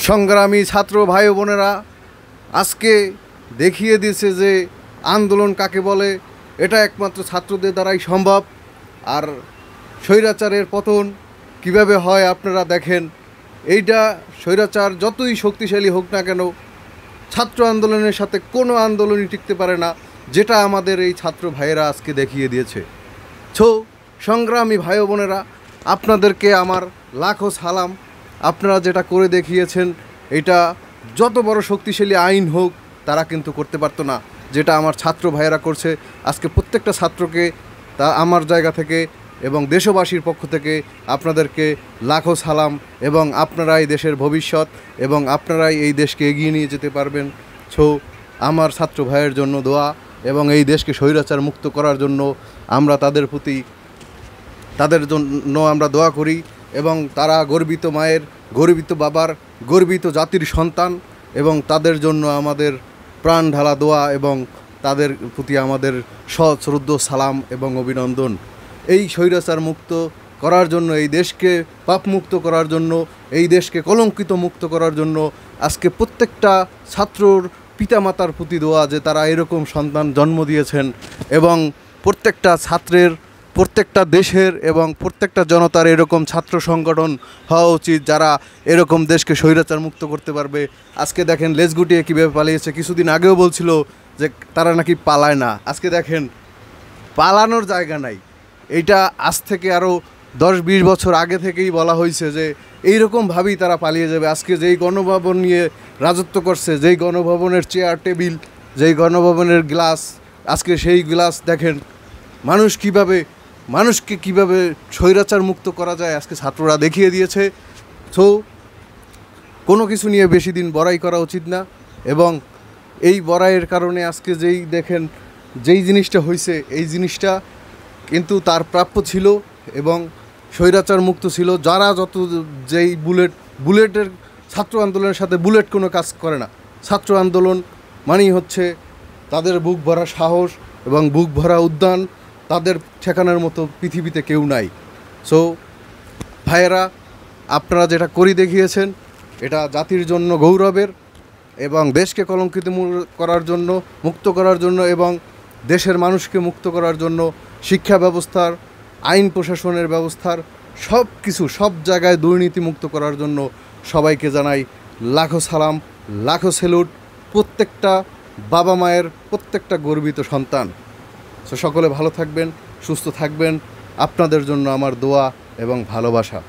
সংগ্রামী ছাত্র ভাই বোনেরা আজকে দেখিয়ে দিয়েছে যে আন্দোলন কাকে বলে। এটা একমাত্র ছাত্রদের দ্বারাই সম্ভব। আর স্বৈরাচারের পতন কিভাবে হয় আপনারা দেখেন। এইটা স্বৈরাচার যতই শক্তিশালী হোক না কেন, ছাত্র আন্দোলনের সাথে কোনো আন্দোলনই টিকতে পারে না, যেটা আমাদের এই ছাত্র ভাইয়েরা আজকে দেখিয়ে দিয়েছে। সংগ্রামী ভাই বোনেরা, আপনাদেরকে আমার লাখো সালাম। আপনারা যেটা করে দেখিয়েছেন, এটা যত বড় শক্তিশালী আইন হোক তারা কিন্তু করতে পারতো না, যেটা আমার ছাত্র ভাইয়েরা করছে। আজকে প্রত্যেকটা ছাত্রকে তা আমার জায়গা থেকে এবং দেশবাসীর পক্ষ থেকে আপনাদেরকে লাখো সালাম। এবং আপনারাই দেশের ভবিষ্যৎ এবং আপনারাই এই দেশকে এগিয়ে নিয়ে যেতে পারবেন। আমার ছাত্র ভাইয়ের জন্য দোয়া এবং এই দেশকে স্বৈরাচার মুক্ত করার জন্য আমরা তাদের জন্য আমরা দোয়া করি। এবং তারা গর্বিত মায়ের, গর্বিত বাবার, গর্বিত জাতির সন্তান, এবং তাদের জন্য আমাদের প্রাণ ঢালা দোয়া এবং তাদের প্রতি আমাদের সশ্রদ্ধ সালাম এবং অভিনন্দন। এই স্বৈরাচার মুক্ত করার জন্য, এই দেশকে পাপমুক্ত করার জন্য, এই দেশকে কলঙ্কিত মুক্ত করার জন্য আজকে প্রত্যেকটা ছাত্রর পিতামাতার প্রতি দোয়া যে তারা এরকম সন্তান জন্ম দিয়েছেন। এবং প্রত্যেকটা ছাত্রের, প্রত্যেকটা দেশের এবং প্রত্যেকটা জনতার এরকম ছাত্র সংগঠন হওয়া উচিত, যারা এরকম দেশকে স্বৈরাচার মুক্ত করতে পারবে। আজকে দেখেন লেজ গুটিয়ে কীভাবে পালিয়েছে। কিছুদিন আগেও বলছিল যে তারা নাকি পালায় না। আজকে দেখেন পালানোর জায়গা নাই। এইটা আজ থেকে আরও 10-20 বছর আগে থেকেই বলা হয়েছে যে এইরকমভাবেই তারা পালিয়ে যাবে। আজকে যেই গণভবন নিয়ে রাজত্ব করছে, যেই গণভবনের চেয়ার টেবিল, যেই গণভবনের গ্লাস, আজকে সেই গ্লাস দেখেন মানুষকে কিভাবে স্বৈরাচার মুক্ত করা যায় আজকে ছাত্ররা দেখিয়ে দিয়েছে। কোনো কিছু নিয়ে বেশি দিন বড়াই করা উচিত না। এবং এই বড়াইয়ের কারণে আজকে যেই জিনিসটা হয়েছে, এই জিনিসটা কিন্তু তার প্রাপ্য ছিল এবং স্বৈরাচার মুক্ত ছিল। যারা যেই বুলেটের ছাত্র আন্দোলনের সাথে বুলেট কোনো কাজ করে না। ছাত্র আন্দোলন মানেই হচ্ছে তাদের বুক ভরা সাহস এবং বুক ভরা উদ্যান। তাদের ঠেকানোর মতো পৃথিবীতে কেউ নাই। ভাইয়েরা, আপনারা যেটা করে দেখিয়েছেন এটা জাতির জন্য গৌরবের এবং দেশকে কলঙ্কিত করার জন্য, মুক্ত করার জন্য এবং দেশের মানুষকে মুক্ত করার জন্য, শিক্ষা ব্যবস্থার, আইন প্রশাসনের ব্যবস্থার সব জায়গায় দুর্নীতি মুক্ত করার জন্য সবাইকে জানাই লাখো সালাম, লাখো স্যালুট। প্রত্যেকটা বাবা মায়ের প্রত্যেকটা গর্বিত সন্তান। সকলে ভালো থাকবেন, সুস্থ থাকবেন। আপনাদের জন্য আমার দোয়া এবং ভালোবাসা।